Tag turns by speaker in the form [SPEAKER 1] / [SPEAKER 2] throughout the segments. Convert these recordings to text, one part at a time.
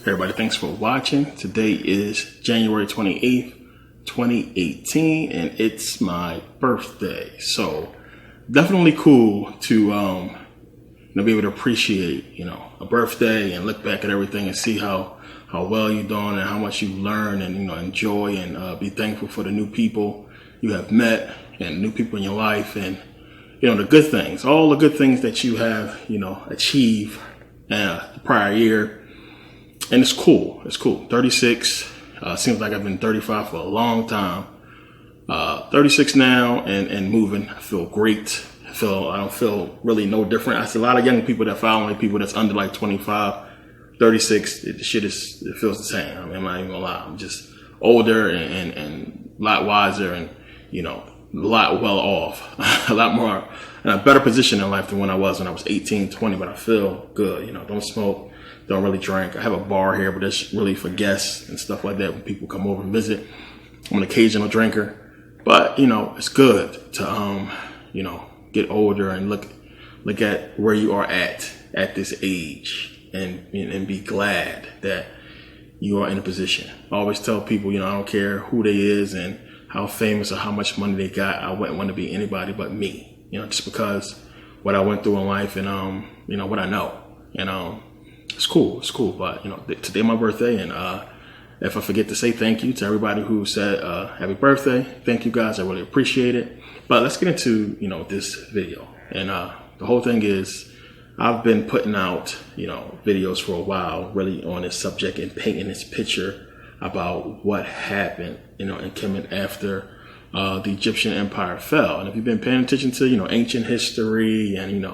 [SPEAKER 1] Everybody, thanks for watching. Today is January 28th, 2018, and it's my birthday. So definitely cool to be able to appreciate, a birthday and look back at everything and see how well you're doing and how much you learn and, enjoy and be thankful for the new people you have met and new people in your life and, the good things, all the good things that you have, achieved the prior year. And it's cool. It's cool. 36. Seems like I've been 35 for a long time. 36 now and moving. I feel great. I don't feel really no different. I see a lot of young people that follow me, people that's under like 25, 36. The shit it feels the same. I'm not even gonna lie. I'm just older and a lot wiser and, a lot well off, a lot more in a better position in life than when I was 18, 20, but I feel good. Don't smoke. Don't really drink. I have a bar here, but it's really for guests and stuff like that when people come over and visit. I'm an occasional drinker, but it's good to get older and look at where you are at this age and be glad that you are in a position. I always tell people, I don't care who they is and how famous or how much money they got. I wouldn't want to be anybody but me. Just because what I went through in life and what I know and It's cool. But, today my birthday. And if I forget to say thank you to everybody who said happy birthday, thank you guys. I really appreciate it. But let's get into, this video. And the whole thing is I've been putting out, videos for a while, really on this subject and painting this picture about what happened, in Kemet after the Egyptian Empire fell. And if you've been paying attention to, ancient history and,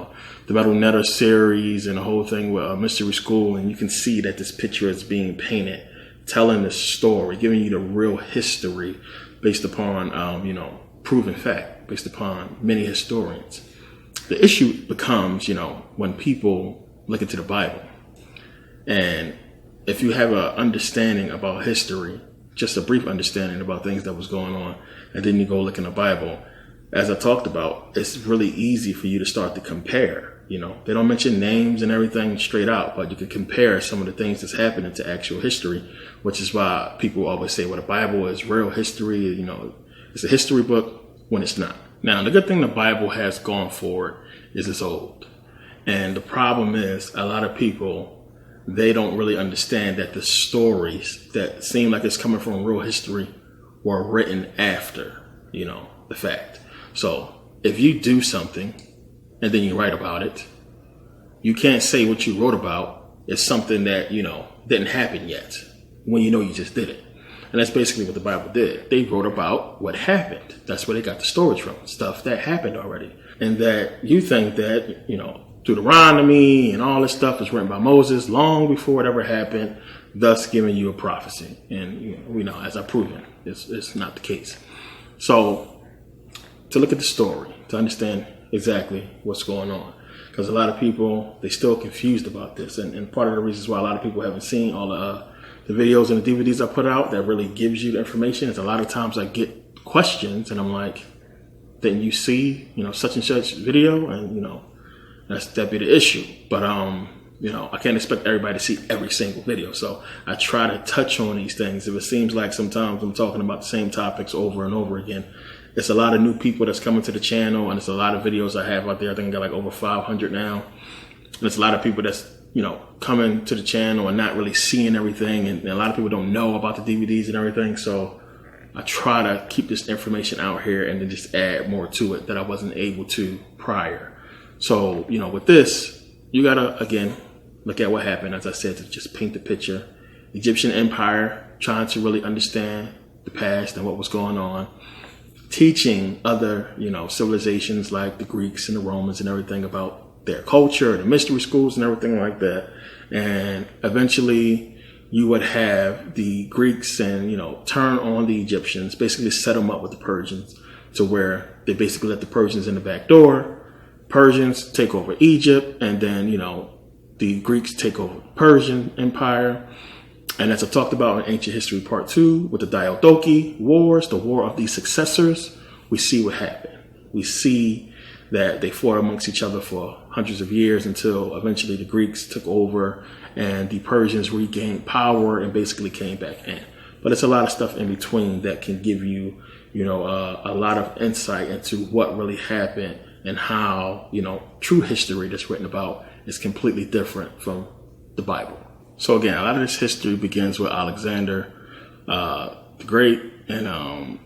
[SPEAKER 1] the Metal Netter series and the whole thing with Mystery School, and you can see that this picture is being painted, telling the story, giving you the real history based upon, proven fact, based upon many historians. The issue becomes, when people look into the Bible, and if you have an understanding about history, just a brief understanding about things that was going on, and then you go look in the Bible, as I talked about, it's really easy for you to start to compare. They don't mention names and everything straight out, but you can compare some of the things that's happening to actual history, which is why people always say, well, the Bible is real history. It's a history book when it's not. Now, the good thing the Bible has gone forward is it's old. And the problem is a lot of people, they don't really understand that the stories that seem like it's coming from real history were written after, the fact. So if you do something and then you write about it, you can't say what you wrote about is something that, didn't happen yet when you just did it. And that's basically what the Bible did. They wrote about what happened. That's where they got the stories from, stuff that happened already. And that you think that, Deuteronomy and all this stuff was written by Moses long before it ever happened, thus giving you a prophecy. And, we know, as I've proven, it's not the case. So to look at the story, to understand exactly what's going on. Because a lot of people, they still confused about this. And part of the reasons why a lot of people haven't seen all the videos and the DVDs I put out that really gives you the information is a lot of times I get questions and I'm like, didn't you see, such and such video? And, that'd be the issue. But, I can't expect everybody to see every single video. So I try to touch on these things. If it seems like sometimes I'm talking about the same topics over and over again, it's a lot of new people that's coming to the channel, and it's a lot of videos I have out there. I think I got like over 500 now. And it's a lot of people that's, coming to the channel and not really seeing everything. And a lot of people don't know about the DVDs and everything. So I try to keep this information out here and then just add more to it that I wasn't able to prior. So, with this, you got to, again, look at what happened. As I said, to just paint the picture. Egyptian Empire, trying to really understand the past and what was going on. Teaching other, civilizations like the Greeks and the Romans and everything about their culture, the mystery schools and everything like that. And eventually you would have the Greeks and, turn on the Egyptians, basically set them up with the Persians to where they basically let the Persians in the back door. Persians take over Egypt, and then, the Greeks take over the Persian Empire. And as I talked about in Ancient History Part 2 with the Diadochi Wars, the War of the Successors, we see what happened. We see that they fought amongst each other for hundreds of years until eventually the Greeks took over and the Persians regained power and basically came back in. But it's a lot of stuff in between that can give you, a lot of insight into what really happened and how, true history that's written about is completely different from the Bible. So again, a lot of this history begins with Alexander the Great and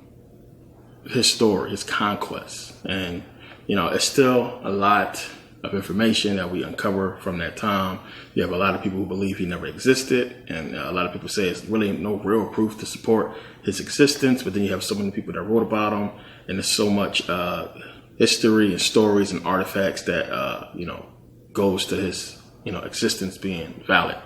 [SPEAKER 1] his story, his conquest. And, it's still a lot of information that we uncover from that time. You have a lot of people who believe he never existed, and a lot of people say it's really no real proof to support his existence. But then you have so many people that wrote about him, and there's so much history and stories and artifacts that goes to his existence being valid.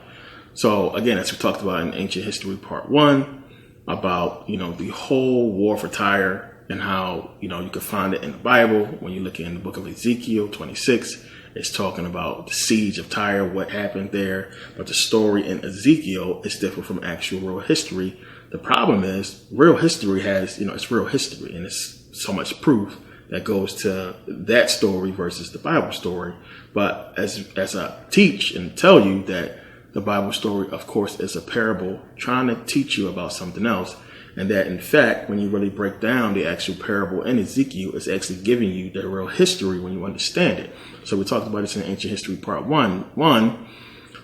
[SPEAKER 1] So again, as we talked about in Ancient History Part 1, about the whole war for Tyre, and how, you can find it in the Bible. When you look in the book of Ezekiel 26, it's talking about the siege of Tyre, what happened there. But the story in Ezekiel is different from actual real history. The problem is real history has, it's real history, and it's so much proof that goes to that story versus the Bible story. But as I teach and tell you that the Bible story, of course, is a parable trying to teach you about something else. And that, in fact, when you really break down the actual parable in Ezekiel, it's actually giving you the real history when you understand it. So we talked about this in Ancient History Part 1,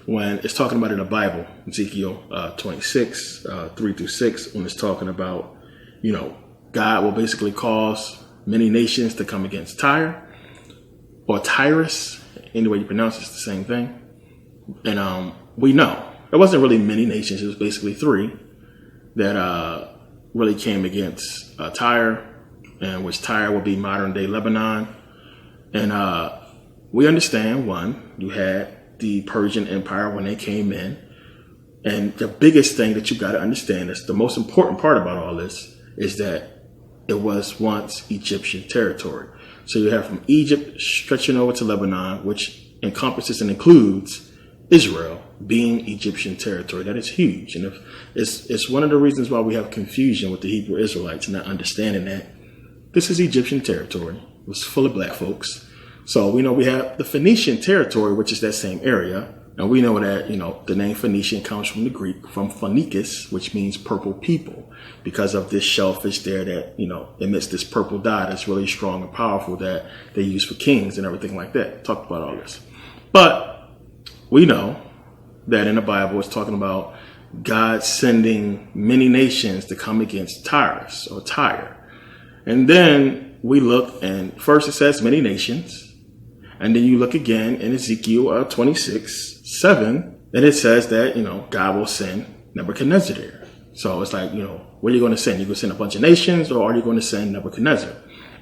[SPEAKER 1] when it's talking about in the Bible, Ezekiel 26, 3 through 6, when it's talking about, God will basically cause many nations to come against Tyre, or Tyrus, any way you pronounce it's the same thing. And we know it wasn't really many nations, it was basically 3 that really came against Tyre, and which Tyre would be modern day Lebanon. And we understand, one, you had the Persian Empire when they came in. And the biggest thing that you got to understand is the most important part about all this is that it was once Egyptian territory. So you have from Egypt stretching over to Lebanon, which encompasses and includes Israel being Egyptian territory. That is huge. And if it's one of the reasons why we have confusion with the Hebrew Israelites, not understanding that this is Egyptian territory. It was full of black folks. So we know we have the Phoenician territory, which is that same area. And we know that, the name Phoenician comes from the Greek, from phoenikis, which means purple people, because of this shellfish there that, emits this purple dye that's really strong and powerful that they use for kings and everything like that. Talked about all this. But we know that in the Bible, it's talking about God sending many nations to come against Tyrus or Tyre. And then we look, and first it says many nations. And then you look again in Ezekiel 26, 7, and it says that, God will send Nebuchadnezzar there. So it's like, what are you going to send? You're going to send a bunch of nations, or are you going to send Nebuchadnezzar?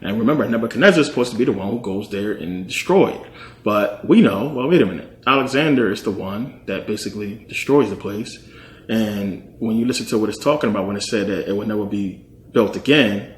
[SPEAKER 1] And remember, Nebuchadnezzar is supposed to be the one who goes there and destroy it. But we know, well, wait a minute. Alexander is the one that basically destroys the place. And when you listen to what it's talking about, when it said that it would never be built again,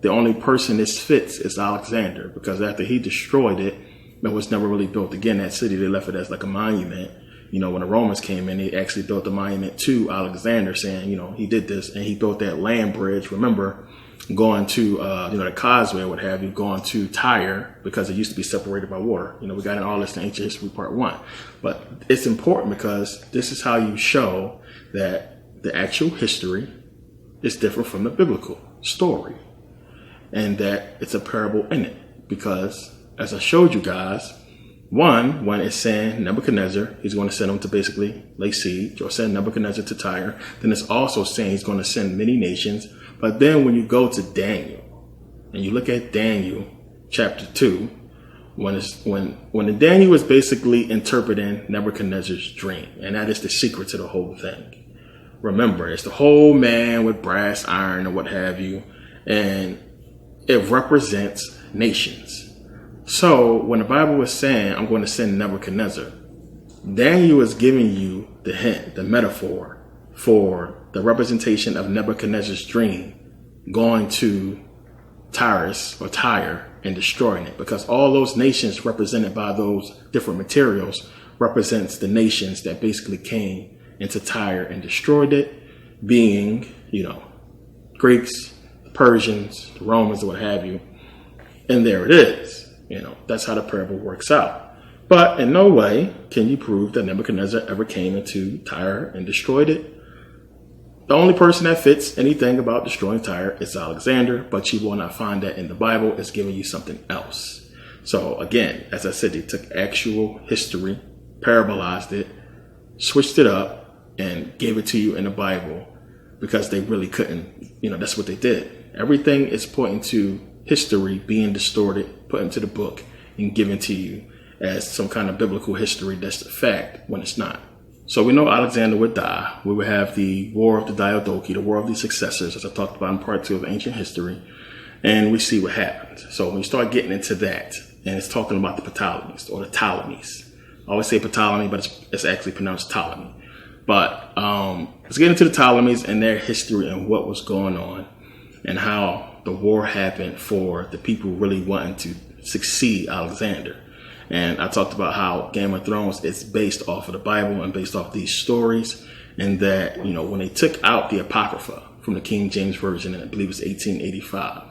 [SPEAKER 1] the only person this fits is Alexander, because after he destroyed it, it was never really built again. That city, they left it as like a monument. When the Romans came in, they actually built a monument to Alexander saying, he did this, and he built that land bridge. Remember, going to, the causeway, what have you, going to Tyre, because it used to be separated by water. We got in all this in Ancient History Part 1. But it's important because this is how you show that the actual history is different from the biblical story, and that it's a parable in it. Because, as I showed you guys, one, when it's saying Nebuchadnezzar, he's going to send them to basically lay siege, or send Nebuchadnezzar to Tyre. Then it's also saying he's going to send many nations. But then when you go to Daniel, and you look at Daniel chapter 2, when Daniel is basically interpreting Nebuchadnezzar's dream, and that is the secret to the whole thing. Remember, it's the whole man with brass, iron, or what have you, and it represents nations. So when the Bible is saying, I'm going to send Nebuchadnezzar, Daniel is giving you the hint, the metaphor for the representation of Nebuchadnezzar's dream going to Tyrus or Tyre and destroying it, because all those nations represented by those different materials represents the nations that basically came into Tyre and destroyed it, being, Greeks, Persians, the Romans, or what have you. And there it is. That's how the parable works out. But in no way can you prove that Nebuchadnezzar ever came into Tyre and destroyed it. The only person that fits anything about destroying Tyre is Alexander, but you will not find that in the Bible. It's giving you something else. So again, as I said, they took actual history, parabolized it, switched it up, and gave it to you in the Bible because they really couldn't. That's what they did. Everything is pointing to history being distorted, put into the book, and given to you as some kind of biblical history that's a fact when it's not. So we know Alexander would die. We would have the War of the Diadochi, the War of the Successors, as I talked about in part 2 of Ancient History. And we see what happens. So when you start getting into that, and it's talking about the Ptolemies or the Ptolemies. I always say Ptolemy, but it's actually pronounced Ptolemy. But let's get into the Ptolemies and their history and what was going on and how the war happened for the people really wanting to succeed Alexander. And I talked about how Game of Thrones is based off of the Bible and based off these stories. And that, when they took out the Apocrypha from the King James Version, and I believe it's 1885,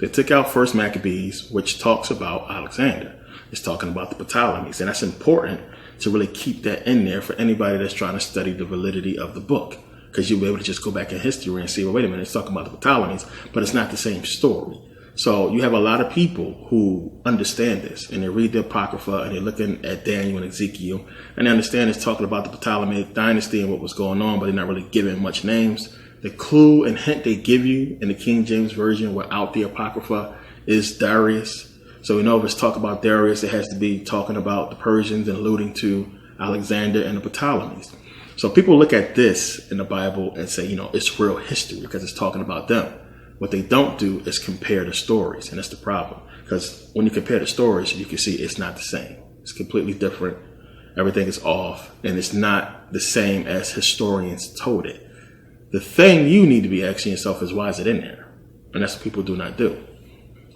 [SPEAKER 1] they took out First Maccabees, which talks about Alexander. It's talking about the Ptolemies. And that's important to really keep that in there for anybody that's trying to study the validity of the book. Because you'll be able to just go back in history and see, well, wait a minute, it's talking about the Ptolemies, but it's not the same story. So you have a lot of people who understand this and they read the Apocrypha and they're looking at Daniel and Ezekiel and they understand it's talking about the Ptolemaic dynasty and what was going on, but they're not really giving much names. The clue and hint they give you in the King James Version without the Apocrypha is Darius. So we know if it's talking about Darius, it has to be talking about the Persians and alluding to Alexander and the Ptolemies. So people look at this in the Bible and say, it's real history because it's talking about them. What they don't do is compare the stories, and that's the problem. Because when you compare the stories, you can see it's not the same. It's completely different. Everything is off, and it's not the same as historians told it. The thing you need to be asking yourself is, why is it in there? And that's what people do not do.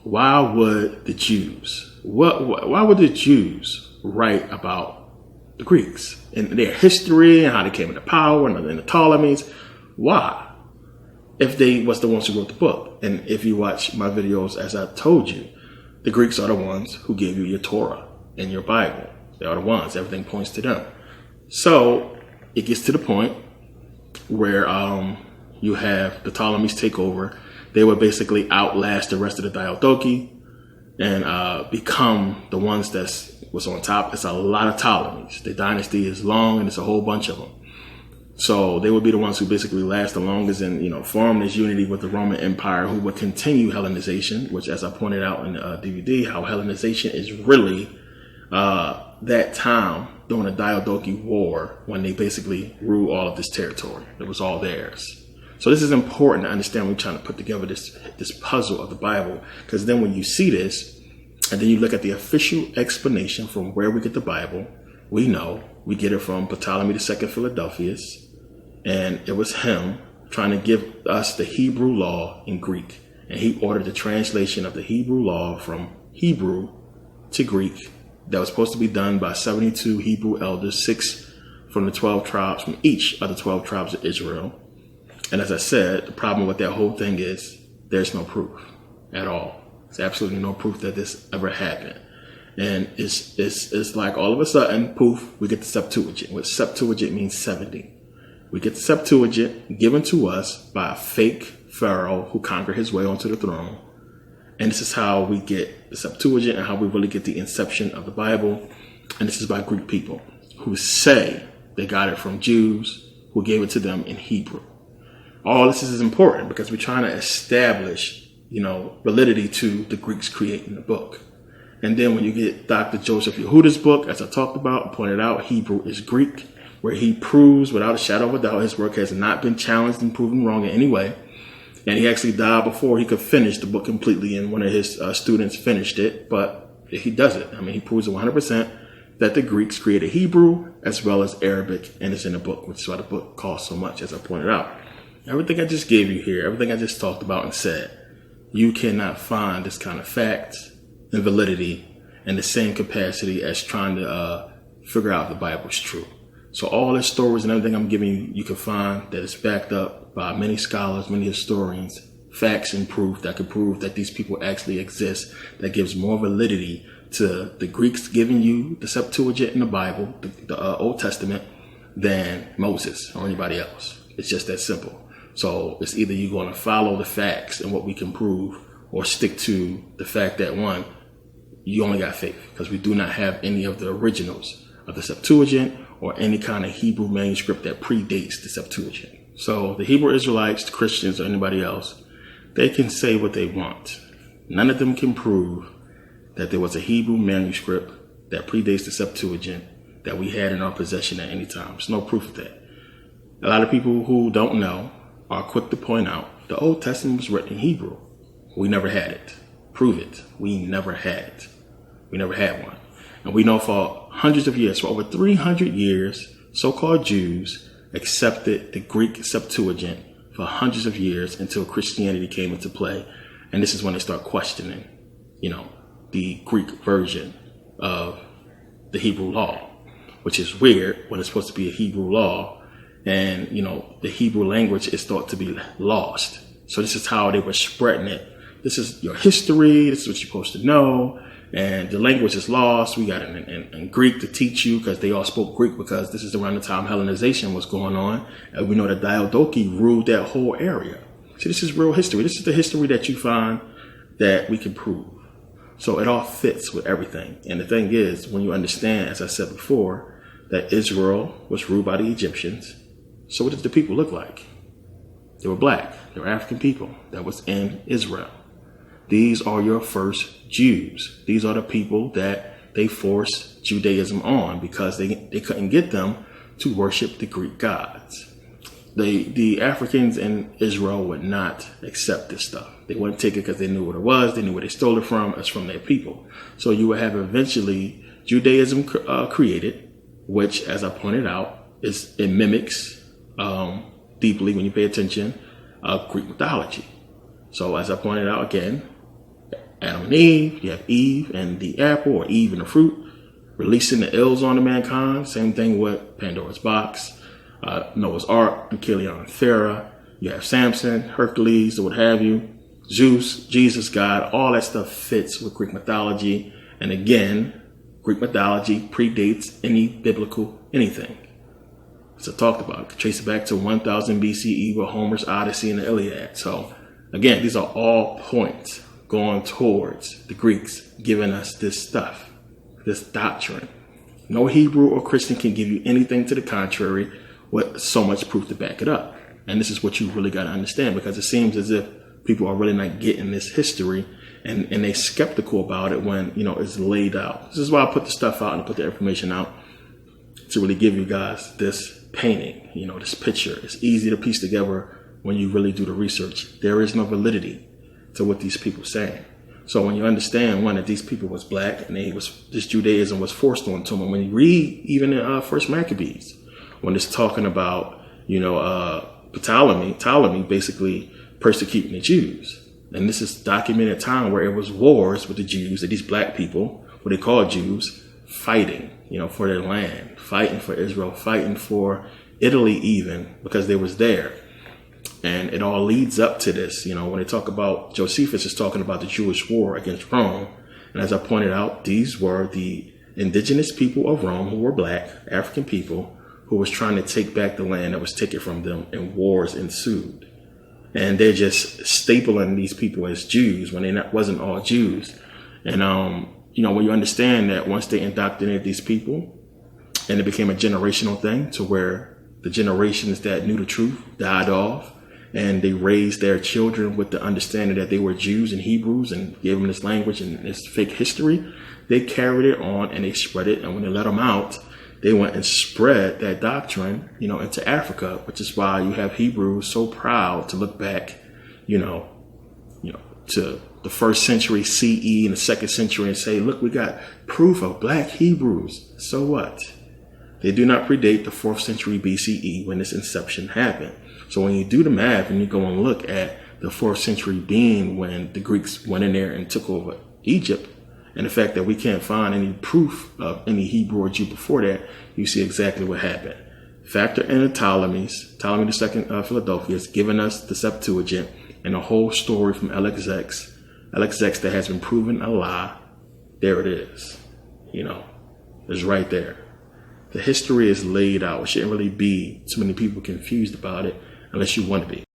[SPEAKER 1] Why would the Jews, why would the Jews write about the Greeks and their history and how they came into power and the Ptolemies? Why? If they was the ones who wrote the book. And if you watch my videos, as I told you, the Greeks are the ones who gave you your Torah and your Bible. They are the ones. Everything points to them. So it gets to the point where you have the Ptolemies take over. They would basically outlast the rest of the Diadochi and become the ones that was on top. It's a lot of Ptolemies. The dynasty is long and it's a whole bunch of them. So they would be the ones who basically last the longest and, form this unity with the Roman Empire, who would continue Hellenization, which, as I pointed out in the DVD, how Hellenization is really that time during the Diadochi War when they basically ruled all of this territory. It was all theirs. So this is important to understand when we're trying to put together this puzzle of the Bible, because then when you see this and then you look at the official explanation from where we get the Bible, we know we get it from Ptolemy II Philadelphus. And it was him trying to give us the Hebrew law in Greek. And he ordered the translation of the Hebrew law from Hebrew to Greek that was supposed to be done by 72 Hebrew elders, 6 from the 12 tribes, from each of the 12 tribes of Israel. And as I said, the problem with that whole thing is there's no proof at all. There's absolutely no proof that this ever happened. And it's like all of a sudden, poof, we get the Septuagint. What Septuagint means 70. We get the Septuagint given to us by a fake pharaoh who conquered his way onto the throne. And this is how we get the Septuagint and how we really get the inception of the Bible. And this is by Greek people who say they got it from Jews who gave it to them in Hebrew. All this is important because we're trying to establish, validity to the Greeks creating the book. And then when you get Dr. Joseph Yehuda's book, as I talked about, pointed out, Hebrew is Greek, where he proves without a shadow of a doubt his work has not been challenged and proven wrong in any way. And he actually died before he could finish the book completely, and one of his students finished it, but he does it. He proves it 100% that the Greeks created Hebrew as well as Arabic, and it's in the book, which is why the book costs so much, as I pointed out. Everything I just gave you here, everything I just talked about and said, you cannot find this kind of fact and validity in the same capacity as trying to figure out if the Bible is true. So all the stories and everything I'm giving you, you can find that it's backed up by many scholars, many historians, facts and proof that could prove that these people actually exist, that gives more validity to the Greeks giving you the Septuagint in the Bible, the Old Testament, than Moses or anybody else. It's just that simple. So it's either you're going to follow the facts and what we can prove, or stick to the fact that, one, you only got faith, because we do not have any of the originals of the Septuagint or any kind of Hebrew manuscript that predates the Septuagint. So the Hebrew Israelites, the Christians, or anybody else, they can say what they want. None of them can prove that there was a Hebrew manuscript that predates the Septuagint that we had in our possession at any time. There's no proof of that. A lot of people who don't know are quick to point out the Old Testament was written in Hebrew. We never had it. Prove it. We never had it. We never had one. And we know for hundreds of years, for over 300 years, so-called Jews accepted the Greek Septuagint for hundreds of years until Christianity came into play. And this is when they start questioning, the Greek version of the Hebrew law, which is weird when it's supposed to be a Hebrew law. And, the Hebrew language is thought to be lost. So this is how they were spreading it. This is your history. This is what you're supposed to know. And the language is lost. We got it in Greek to teach you, because they all spoke Greek, because this is around the time Hellenization was going on. And we know that Diadochi ruled that whole area. See, this is real history. This is the history that you find that we can prove. So it all fits with everything. And the thing is, when you understand, as I said before, that Israel was ruled by the Egyptians, so what did the people look like? They were black. They were African people that was in Israel. These are your first Jews. These are the people that they forced Judaism on, because they couldn't get them to worship the Greek gods. The Africans in Israel would not accept this stuff. They wouldn't take it because they knew what it was. They knew where they stole it from. It's from their people. So you would have eventually Judaism created, which, as I pointed out, it mimics deeply, when you pay attention, Greek mythology. So as I pointed out again, Adam and Eve, you have Eve and the apple, or Eve and the fruit, releasing the ills onto mankind. Same thing with Pandora's box, Noah's Ark, Achilleon and Thera. You have Samson, Hercules, or what have you, Zeus, Jesus, God. All that stuff fits with Greek mythology. And again, Greek mythology predates any biblical anything. So talked about, trace it back to 1000 BCE with Homer's Odyssey and the Iliad. So again, these are all points going towards the Greeks giving us this stuff, this doctrine. No Hebrew or Christian can give you anything to the contrary with so much proof to back it up. And this is what you really got to understand, because it seems as if people are really not getting this history, and they're skeptical about it when, it's laid out. This is why I put the stuff out and put the information out, to really give you guys this painting, this picture. It's easy to piece together when you really do the research. There is no validity to what these people are saying. So when you understand, one, that these people was black, and this Judaism was forced onto them. When you read even in First Maccabees, when it's talking about, Ptolemy basically persecuting the Jews. And this is documented time where it was wars with the Jews, that these black people, what they call Jews, fighting, for their land, fighting for Israel, fighting for Italy even, because they was there. And it all leads up to this, when they talk about, Josephus is talking about the Jewish war against Rome. And as I pointed out, these were the indigenous people of Rome who were black, African people, who was trying to take back the land that was taken from them, and wars ensued. And they're just stapling these people as Jews when they wasn't all Jews. And, when you understand that once they indoctrinated these people, and it became a generational thing to where the generations that knew the truth died off, and they raised their children with the understanding that they were Jews and Hebrews, and gave them this language and this fake history, they carried it on and they spread it. And when they let them out, they went and spread that doctrine, into Africa, which is why you have Hebrews so proud to look back, to the 1st century CE and the 2nd century and say, look, we got proof of black Hebrews. So what? They do not predate the 4th century BCE when this inception happened. So when you do the math and you go and look at the 4th century being when the Greeks went in there and took over Egypt, and the fact that we can't find any proof of any Hebrew or Jew before that, you see exactly what happened. Factor in the Ptolemies. Ptolemy II of Philadelphia has given us the Septuagint and the whole story from LXX that has been proven a lie there it is. You know, it's right there. The history is laid out. It shouldn't really be too many people confused about it unless you want to be.